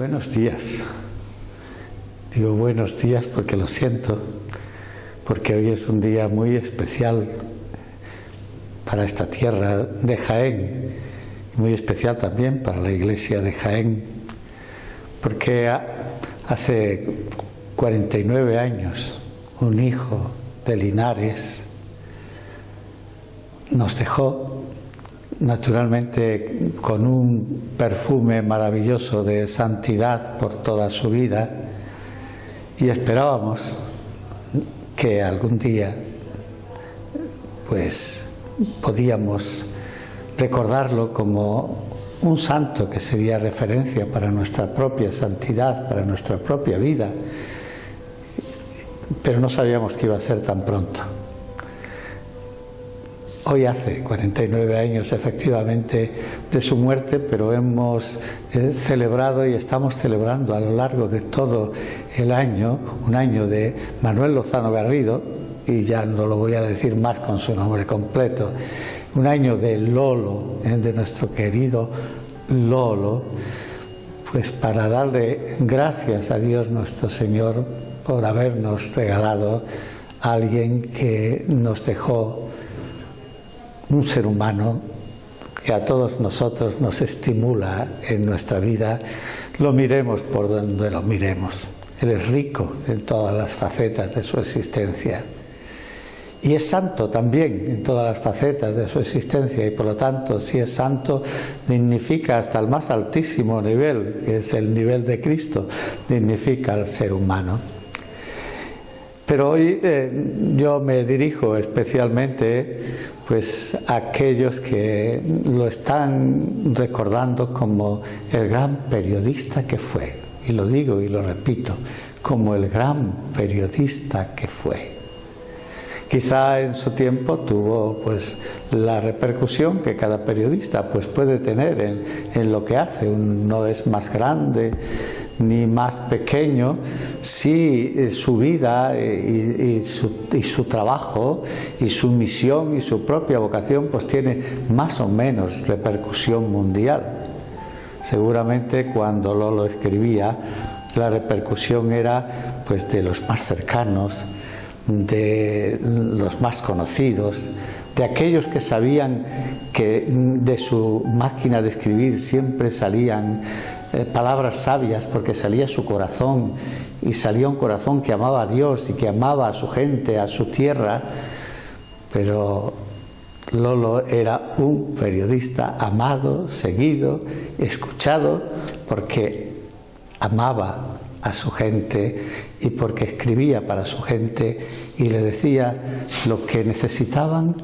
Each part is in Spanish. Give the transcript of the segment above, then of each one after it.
buenos días. Digo buenos días porque lo siento, porque hoy es un día muy especial para esta tierra de Jaén, y muy especial también para la iglesia de Jaén, porque hace 49 años un hijo de Linares nos dejó, naturalmente con un perfume maravilloso de santidad por toda su vida, y esperábamos que algún día pues podíamos recordarlo como un santo que sería referencia para nuestra propia santidad, para nuestra propia vida, pero no sabíamos que iba a ser tan pronto. Hoy hace 49 años efectivamente de su muerte, pero hemos celebrado y estamos celebrando a lo largo de todo el año, un año de Manuel Lozano Garrido, y ya no lo voy a decir más con su nombre completo, un año de Lolo, de nuestro querido Lolo, pues para darle gracias a Dios nuestro Señor por habernos regalado a alguien que nos dejó un ser humano que a todos nosotros nos estimula en nuestra vida, lo miremos por donde lo miremos. Él es rico en todas las facetas de su existencia y es santo también en todas las facetas de su existencia, y por lo tanto, si es santo, dignifica hasta el más altísimo nivel, que es el nivel de Cristo, dignifica al ser humano. Pero hoy yo me dirijo especialmente pues a aquellos que lo están recordando como el gran periodista que fue, y lo digo y lo repito, como el gran periodista que fue. Quizá en su tiempo tuvo pues la repercusión que cada periodista pues puede tener en lo que hace. No es más grande ni más pequeño si su vida y su trabajo y su misión y su propia vocación pues tiene más o menos repercusión mundial. Seguramente cuando Lolo escribía, la repercusión era pues de los más cercanos, de los más conocidos, de aquellos que sabían que de su máquina de escribir siempre salían palabras sabias, porque salía su corazón, y salía un corazón que amaba a Dios y que amaba a su gente, a su tierra. Pero Lolo era un periodista amado, seguido, escuchado, porque amaba a su gente y porque escribía para su gente y le decía lo que necesitaban,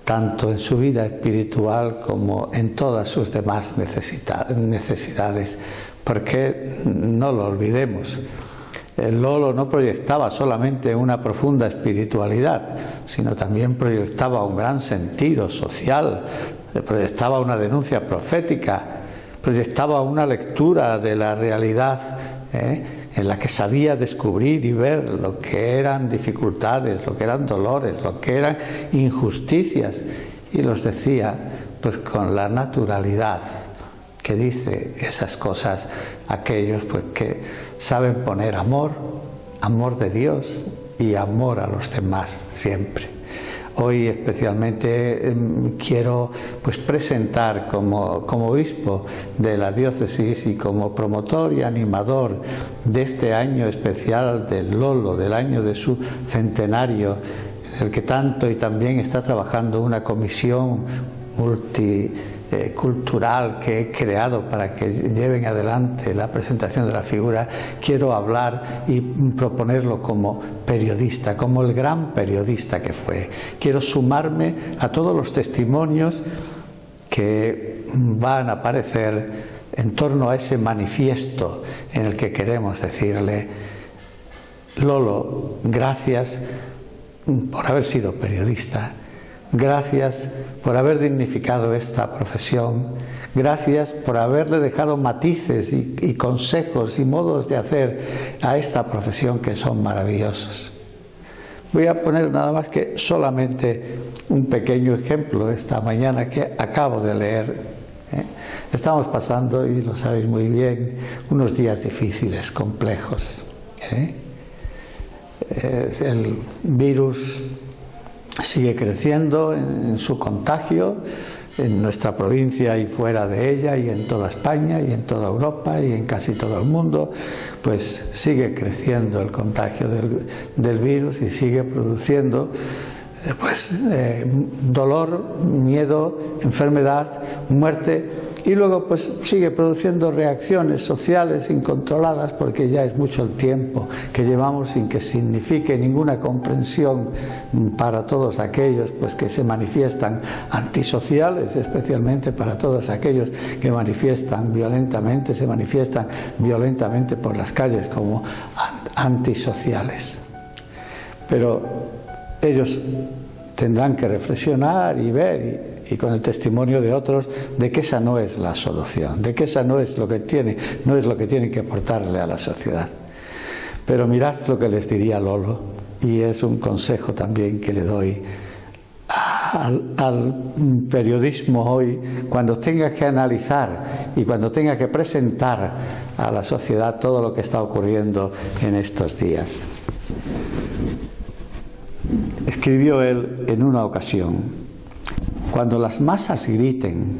tanto en su vida espiritual como en todas sus demás necesidades, porque no lo olvidemos. El Lolo no proyectaba solamente una profunda espiritualidad, sino también proyectaba un gran sentido social, proyectaba una denuncia profética, proyectaba una lectura de la realidad en la que sabía descubrir y ver lo que eran dificultades, lo que eran dolores, lo que eran injusticias, y los decía pues con la naturalidad que dice esas cosas aquellos pues que saben poner amor de Dios y amor a los demás siempre. Hoy especialmente quiero pues presentar como obispo de la diócesis y como promotor y animador de este año especial del Lolo, del año de su centenario, en el que tanto y también está trabajando una comisión multicultural que he creado para que lleven adelante la presentación de la figura. Quiero hablar y proponerlo como periodista, como el gran periodista que fue. Quiero sumarme a todos los testimonios que van a aparecer en torno a ese manifiesto en el que queremos decirle: Lolo, gracias por haber sido periodista. Gracias por haber dignificado esta profesión. Gracias por haberle dejado matices y consejos y modos de hacer a esta profesión que son maravillosos. Voy a poner nada más que solamente un pequeño ejemplo esta mañana que acabo de leer ¿eh? Estamos pasando, y lo sabéis muy bien, unos días difíciles, complejos, ¿eh? El virus sigue creciendo en su contagio en nuestra provincia y fuera de ella, y en toda España y en toda Europa y en casi todo el mundo, pues sigue creciendo el contagio del virus y sigue produciendo dolor, miedo, enfermedad, muerte, y luego pues sigue produciendo reacciones sociales incontroladas, porque ya es mucho el tiempo que llevamos sin que signifique ninguna comprensión para todos aquellos pues que se manifiestan antisociales, especialmente para todos aquellos que se manifiestan violentamente por las calles como antisociales. Pero ellos tendrán que reflexionar y ver, y con el testimonio de otros, de que esa no es la solución, de que esa no es lo que tienen que aportarle a la sociedad. Pero mirad lo que les diría Lolo, y es un consejo también que le doy al periodismo hoy, cuando tenga que analizar y cuando tenga que presentar a la sociedad todo lo que está ocurriendo en estos días. Escribió él en una ocasión: cuando las masas griten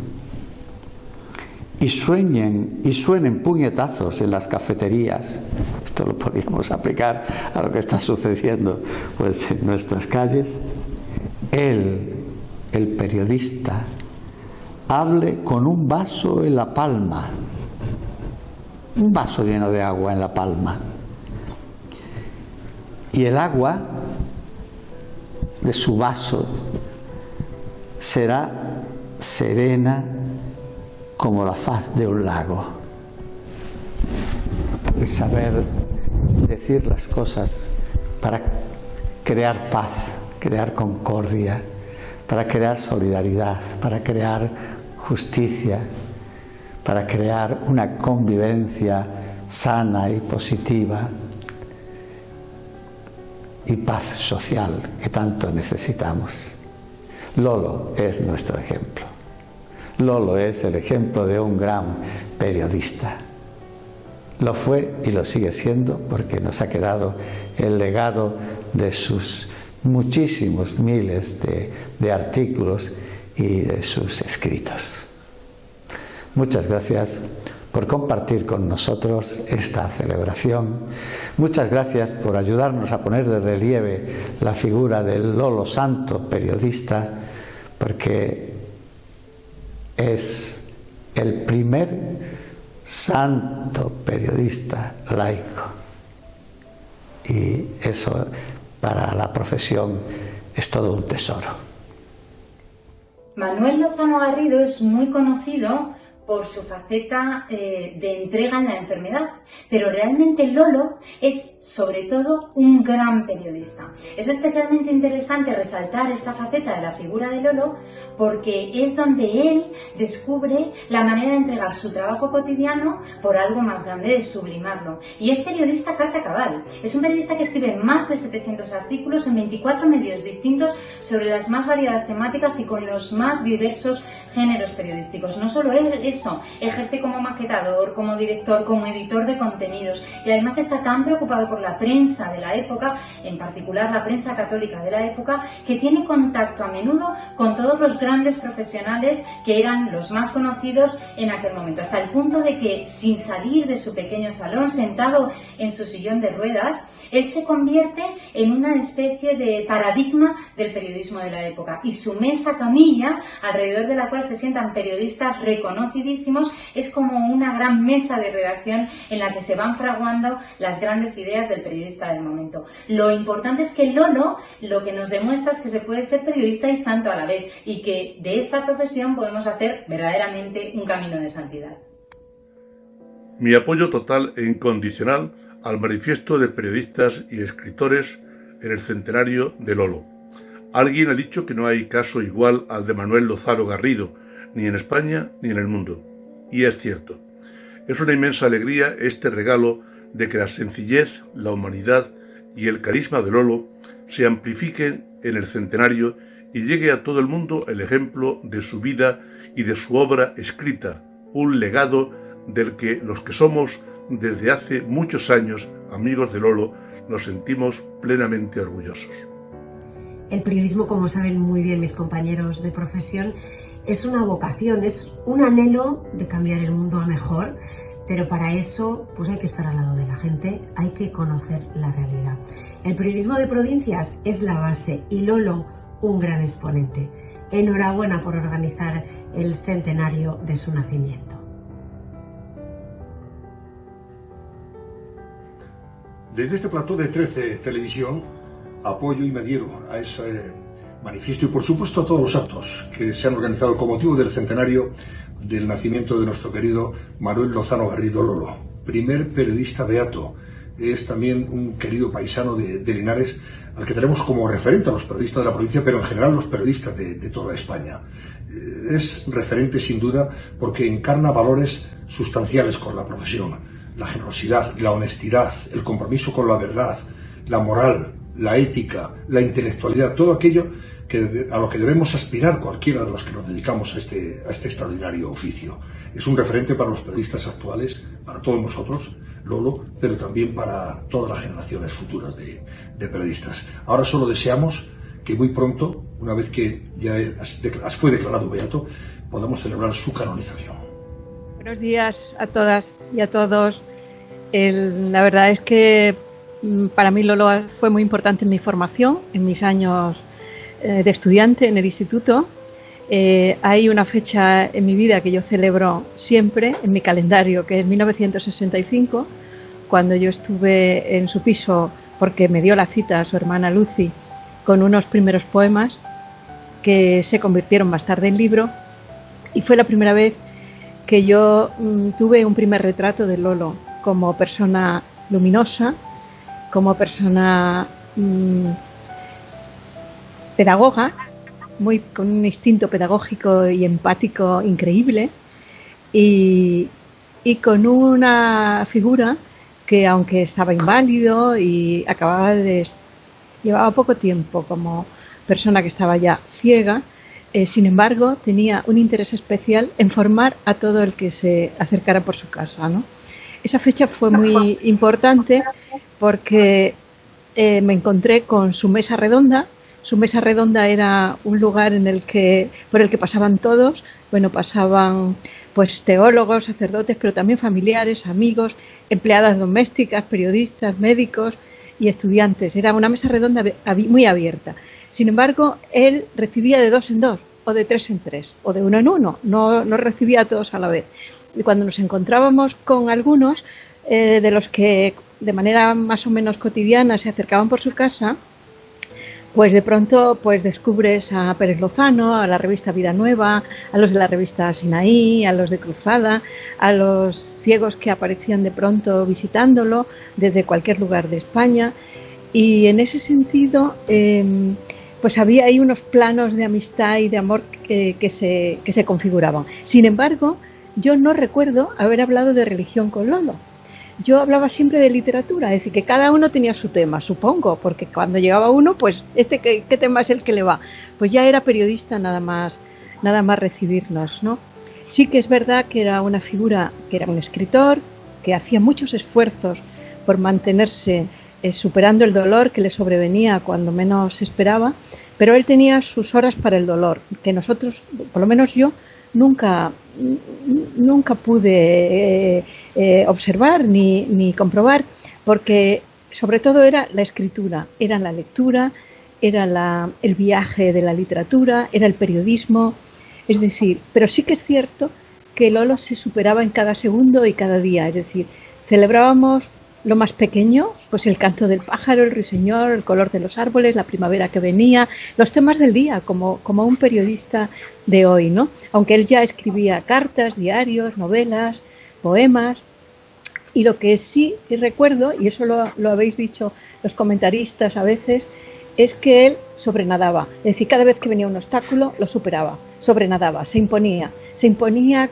y suenen puñetazos en las cafeterías, esto lo podríamos aplicar a lo que está sucediendo pues en nuestras calles, él, el periodista, hable con un vaso en la palma, un vaso lleno de agua en la palma, y el agua de su vaso será serena como la faz de un lago. El saber decir las cosas para crear paz, crear concordia, para crear solidaridad, para crear justicia, para crear una convivencia sana y positiva, y paz social que tanto necesitamos. Lolo es nuestro ejemplo. Lolo es el ejemplo de un gran periodista. Lo fue y lo sigue siendo, porque nos ha quedado el legado de sus muchísimos miles de artículos y de sus escritos. Muchas gracias por compartir con nosotros esta celebración. Muchas gracias por ayudarnos a poner de relieve la figura del Lolo Santo, periodista, porque es el primer santo periodista laico. Y eso para la profesión es todo un tesoro. Manuel Lozano Garrido es muy conocido por su faceta de entrega en la enfermedad, pero realmente Lolo es sobre todo un gran periodista. Es especialmente interesante resaltar esta faceta de la figura de Lolo porque es donde él descubre la manera de entregar su trabajo cotidiano por algo más grande, de sublimarlo. Y es periodista carta cabal. Es un periodista que escribe más de 700 artículos en 24 medios distintos sobre las más variadas temáticas y con los más diversos géneros periodísticos. No solo eso, ejerce como maquetador, como director, como editor de contenidos, y además está tan preocupado por la prensa de la época, en particular la prensa católica de la época, que tiene contacto a menudo con todos los grandes profesionales que eran los más conocidos en aquel momento, hasta el punto de que, sin salir de su pequeño salón, sentado en su sillón de ruedas, él se convierte en una especie de paradigma del periodismo de la época, y su mesa camilla, alrededor de la cual se sientan periodistas reconocidísimos, es como una gran mesa de redacción en la que se van fraguando las grandes ideas del periodista del momento. Lo importante es que Lolo lo que nos demuestra es que se puede ser periodista y santo a la vez, y que de esta profesión podemos hacer verdaderamente un camino de santidad. Mi apoyo total e incondicional al manifiesto de periodistas y escritores en el centenario de Lolo. Alguien ha dicho que no hay caso igual al de Manuel Lozano Garrido, ni en España ni en el mundo. Y es cierto. Es una inmensa alegría este regalo de que la sencillez, la humanidad y el carisma de Lolo se amplifiquen en el centenario y llegue a todo el mundo el ejemplo de su vida y de su obra escrita, un legado del que los que somos desde hace muchos años amigos de Lolo nos sentimos plenamente orgullosos. El periodismo, como saben muy bien mis compañeros de profesión, es una vocación, es un anhelo de cambiar el mundo a mejor, pero para eso pues hay que estar al lado de la gente, hay que conocer la realidad. El periodismo de provincias es la base y Lolo un gran exponente. Enhorabuena por organizar el centenario de su nacimiento. Desde este plató de 13 Televisión apoyo y me adhiero a ese manifiesto y por supuesto a todos los actos que se han organizado con motivo del centenario del nacimiento de nuestro querido Manuel Lozano Garrido Lolo, primer periodista beato. Es también un querido paisano de Linares, al que tenemos como referente a los periodistas de la provincia, pero en general los periodistas de toda España. Es referente sin duda porque encarna valores sustanciales con la profesión: la generosidad, la honestidad, el compromiso con la verdad, la moral, la ética, la intelectualidad, todo aquello a lo que debemos aspirar cualquiera de los que nos dedicamos a este extraordinario oficio. Es un referente para los periodistas actuales, para todos nosotros, Lolo, pero también para todas las generaciones futuras de periodistas. Ahora solo deseamos que muy pronto, una vez que ya fue declarado beato, podamos celebrar su canonización. Buenos días a todas y a todos. La verdad es que para mí Lolo fue muy importante en mi formación, en mis años de estudiante en el instituto. Hay una fecha en mi vida que yo celebro siempre en mi calendario, que es 1965, cuando yo estuve en su piso porque me dio la cita a su hermana Lucy con unos primeros poemas que se convirtieron más tarde en libro, y fue la primera vez que yo tuve un primer retrato de Lolo como persona luminosa, como persona pedagoga, con un instinto pedagógico y empático increíble, y con una figura que, aunque estaba inválido y llevaba poco tiempo como persona que estaba ya ciega, sin embargo tenía un interés especial en formar a todo el que se acercara por su casa, ¿no? Esa fecha fue muy importante porque me encontré con su mesa redonda. Su mesa redonda era un lugar por el que pasaban todos. Bueno, pasaban pues teólogos, sacerdotes, pero también familiares, amigos, empleadas domésticas, periodistas, médicos y estudiantes. Era una mesa redonda muy abierta. Sin embargo, él recibía de 2 en 2, o de 3 en 3, o de 1 en 1. No recibía a todos a la vez. Y cuando nos encontrábamos con algunos de los que de manera más o menos cotidiana se acercaban por su casa, pues de pronto pues descubres a Pérez Lozano, a la revista Vida Nueva, a los de la revista Sinaí, a los de Cruzada, a los ciegos que aparecían de pronto visitándolo desde cualquier lugar de España. Y en ese sentido pues había ahí unos planos de amistad y de amor que se configuraban. Sin embargo, yo no recuerdo haber hablado de religión con Lolo. Yo hablaba siempre de literatura, es decir, que cada uno tenía su tema, supongo, porque cuando llegaba uno, pues ¿qué tema es el que le va? Pues ya era periodista nada más recibirnos, ¿no? Sí que es verdad que era una figura, que era un escritor, que hacía muchos esfuerzos por mantenerse superando el dolor que le sobrevenía cuando menos esperaba, pero él tenía sus horas para el dolor, que nosotros, por lo menos yo, nunca pude observar ni comprobar, porque sobre todo era la escritura, era la lectura, era el viaje de la literatura, era el periodismo, es decir, pero sí que es cierto que Lolo se superaba en cada segundo y cada día, es decir, celebrábamos lo más pequeño, pues el canto del pájaro, el ruiseñor, el color de los árboles, la primavera que venía, los temas del día, como un periodista de hoy, ¿no? Aunque él ya escribía cartas, diarios, novelas, poemas. Y lo que sí recuerdo, y eso lo habéis dicho los comentaristas a veces, es que él sobrenadaba. Es decir, cada vez que venía un obstáculo, lo superaba, sobrenadaba, se imponía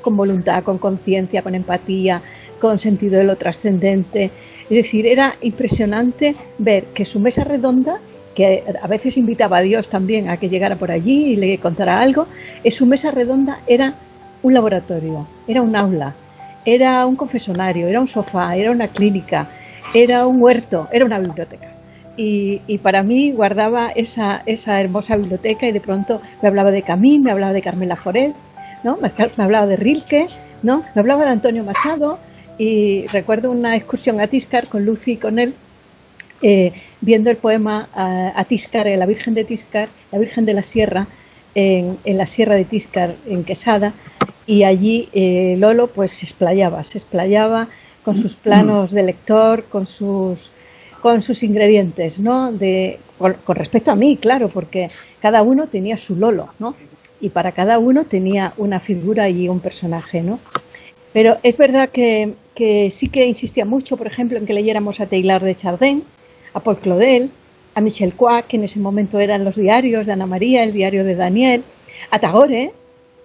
con voluntad, con conciencia, con empatía, con sentido de lo trascendente. Es decir, era impresionante ver que su mesa redonda, que a veces invitaba a Dios también a que llegara por allí y le contara algo, su mesa redonda era un laboratorio, era un aula, era un confesonario, era un sofá, era una clínica, era un huerto, era una biblioteca. Y para mí guardaba esa hermosa biblioteca, y de pronto me hablaba de Camus, me hablaba de Carmen Laforet, ¿no? Me hablaba de Rilke, ¿no? Me hablaba de Antonio Machado, y recuerdo una excursión a Tiscar con Lucy y con él, viendo el poema a Tiscar, la Virgen de Tiscar, la Virgen de la Sierra, en la Sierra de Tiscar, en Quesada, y allí Lolo pues se explayaba con sus planos de lector, con sus ingredientes, ¿no? Con respecto a mí, claro, porque cada uno tenía su Lolo, ¿no? Y para cada uno tenía una figura y un personaje, ¿no? Pero es verdad que sí que insistía mucho, por ejemplo, en que leyéramos a Teilhard de Chardin, a Paul Claudel, a Michel Quoist, que en ese momento eran los diarios de Ana María, el diario de Daniel, a Tagore,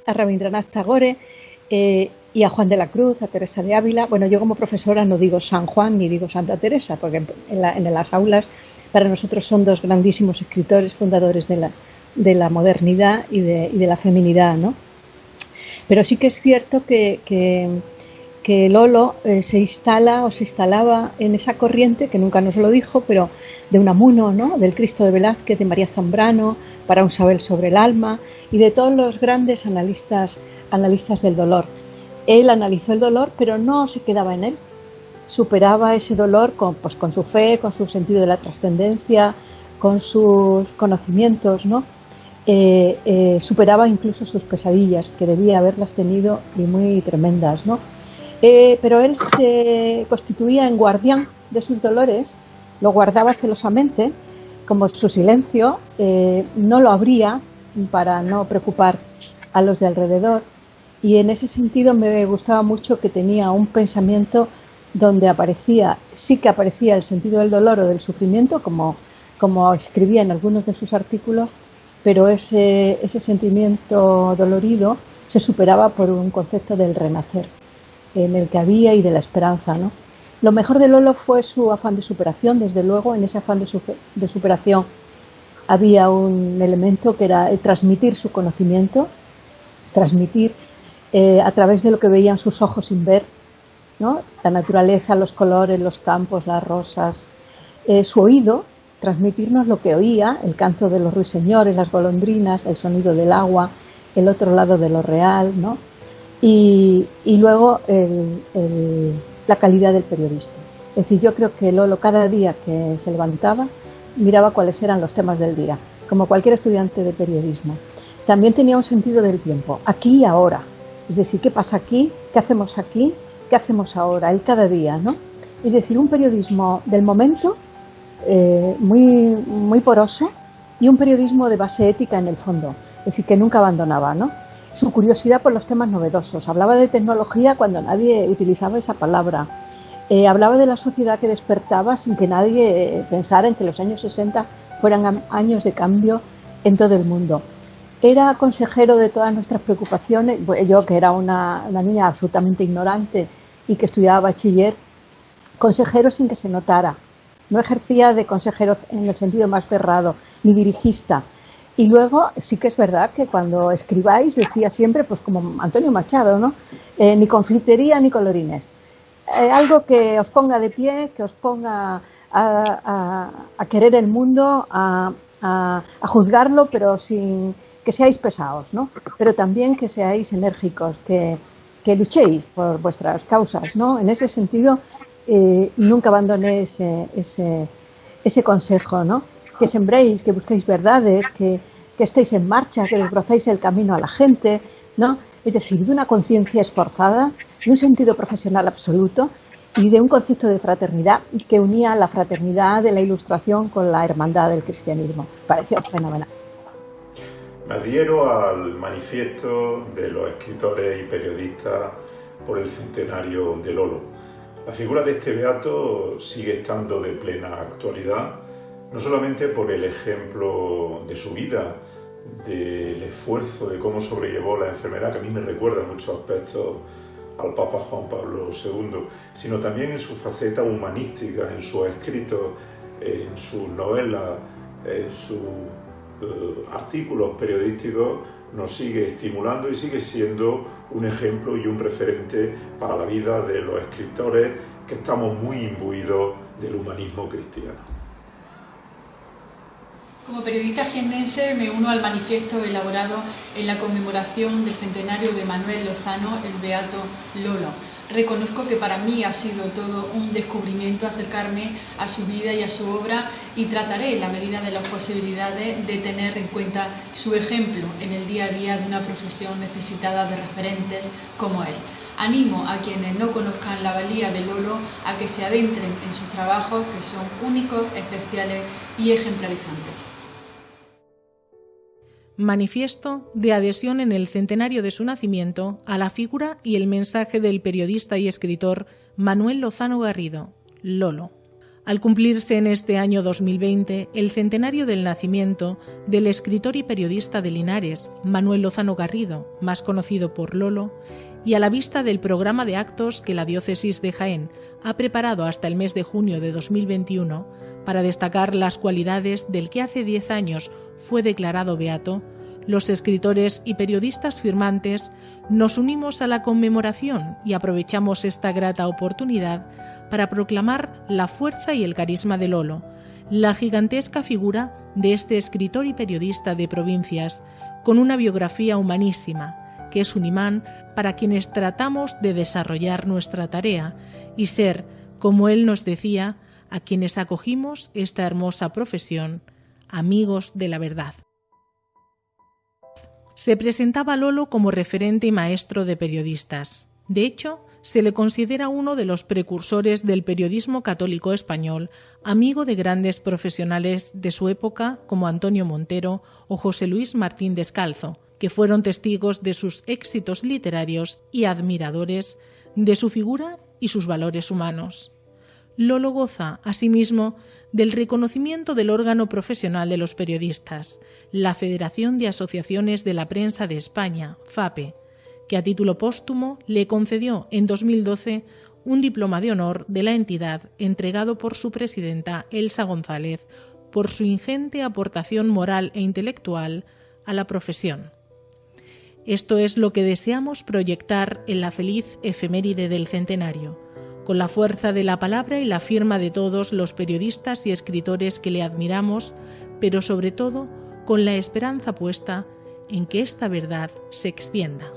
a Rabindranath Tagore, y a Juan de la Cruz, a Teresa de Ávila. Bueno, yo como profesora no digo San Juan ni digo Santa Teresa, porque en las aulas para nosotros son dos grandísimos escritores fundadores de la modernidad y de la feminidad, ¿no? Pero sí que es cierto que Lolo se instalaba en esa corriente, que nunca nos lo dijo, pero de Unamuno, ¿no? Del Cristo de Velázquez, de María Zambrano, para un saber sobre el alma, y de todos los grandes analistas del dolor. Él analizó el dolor, pero no se quedaba en él. Superaba ese dolor con su fe, con su sentido de la trascendencia, con sus conocimientos, ¿no? Superaba incluso sus pesadillas, que debía haberlas tenido y muy tremendas, ¿no? Pero él se constituía en guardián de sus dolores, lo guardaba celosamente, como su silencio no lo abría para no preocupar a los de alrededor, y en ese sentido me gustaba mucho que tenía un pensamiento donde sí que aparecía el sentido del dolor o del sufrimiento, como escribía en algunos de sus artículos, pero ese sentimiento dolorido se superaba por un concepto del renacer en el que había y de la esperanza, ¿no? Lo mejor de Lolo fue su afán de superación. Desde luego, en ese afán de superación había un elemento que era transmitir su conocimiento, transmitir a través de lo que veían sus ojos sin ver, ¿no? La naturaleza, los colores, los campos, las rosas, su oído, transmitirnos lo que oía, el canto de los ruiseñores, las golondrinas, el sonido del agua, el otro lado de lo real, ¿no? Y luego la calidad del periodista. Es decir, yo creo que Lolo cada día que se levantaba miraba cuáles eran los temas del día, como cualquier estudiante de periodismo. También tenía un sentido del tiempo, aquí y ahora. Es decir, ¿qué pasa aquí? ¿Qué hacemos aquí? ¿Qué hacemos ahora? El cada día, ¿no? Es decir, un periodismo del momento muy, muy poroso, y un periodismo de base ética en el fondo. Es decir, que nunca abandonaba, ¿no? Su curiosidad por los temas novedosos. Hablaba de tecnología cuando nadie utilizaba esa palabra. Hablaba de la sociedad que despertaba sin que nadie pensara en que los años 60 fueran años de cambio en todo el mundo. Era consejero de todas nuestras preocupaciones. Yo, que era una niña absolutamente ignorante y que estudiaba bachiller, consejero sin que se notara. No ejercía de consejero en el sentido más cerrado, ni dirigista. Y luego sí que es verdad que cuando escribáis decía siempre, pues como Antonio Machado, ¿no? Ni confitería ni colorines. Algo que os ponga de pie, que os ponga a querer el mundo, a juzgarlo, pero sin que seáis pesados, ¿no? Pero también que seáis enérgicos, que luchéis por vuestras causas, ¿no? En ese sentido, nunca abandoné ese consejo, ¿no? Que sembréis, que busquéis verdades, que estéis en marcha, que desbrozáis el camino a la gente, ¿no? Es decir, de una conciencia esforzada, de un sentido profesional absoluto y de un concepto de fraternidad que unía la fraternidad de la Ilustración con la hermandad del cristianismo. Pareció fenomenal. Me adhiero al manifiesto de los escritores y periodistas por el centenario de Lolo. La figura de este beato sigue estando de plena actualidad, no solamente por el ejemplo de su vida, del esfuerzo, de cómo sobrellevó la enfermedad, que a mí me recuerda en muchos aspectos al Papa Juan Pablo II, sino también en su faceta humanística, en sus escritos, en sus novelas, en sus artículos periodísticos nos sigue estimulando y sigue siendo un ejemplo y un referente para la vida de los escritores que estamos muy imbuidos del humanismo cristiano. Como periodista jiennense me uno al manifiesto elaborado en la conmemoración del centenario de Manuel Lozano, el beato Lolo. Reconozco que para mí ha sido todo un descubrimiento acercarme a su vida y a su obra y trataré, en la medida de las posibilidades, de tener en cuenta su ejemplo en el día a día de una profesión necesitada de referentes como él. Animo a quienes no conozcan la valía de Lolo a que se adentren en sus trabajos, que son únicos, especiales y ejemplarizantes. Manifiesto de adhesión en el centenario de su nacimiento a la figura y el mensaje del periodista y escritor Manuel Lozano Garrido, Lolo. Al cumplirse en este año 2020 el centenario del nacimiento del escritor y periodista de Linares, Manuel Lozano Garrido, más conocido por Lolo, y a la vista del programa de actos que la diócesis de Jaén ha preparado hasta el mes de junio de 2021 para destacar las cualidades del que hace 10 años fue declarado beato, los escritores y periodistas firmantes nos unimos a la conmemoración y aprovechamos esta grata oportunidad para proclamar la fuerza y el carisma de Lolo, la gigantesca figura de este escritor y periodista de provincias, con una biografía humanísima, que es un imán para quienes tratamos de desarrollar nuestra tarea y ser, como él nos decía, a quienes acogimos esta hermosa profesión, amigos de la verdad. Se presentaba a Lolo como referente y maestro de periodistas. De hecho, se le considera uno de los precursores del periodismo católico español, amigo de grandes profesionales de su época como Antonio Montero o José Luis Martín Descalzo, que fueron testigos de sus éxitos literarios y admiradores de su figura y sus valores humanos. Lolo goza, asimismo, del reconocimiento del órgano profesional de los periodistas, la Federación de Asociaciones de la Prensa de España, FAPE, que a título póstumo le concedió en 2012 un diploma de honor de la entidad entregado por su presidenta Elsa González por su ingente aportación moral e intelectual a la profesión. Esto es lo que deseamos proyectar en la feliz efeméride del centenario, con la fuerza de la palabra y la firma de todos los periodistas y escritores que le admiramos, pero sobre todo con la esperanza puesta en que esta verdad se extienda.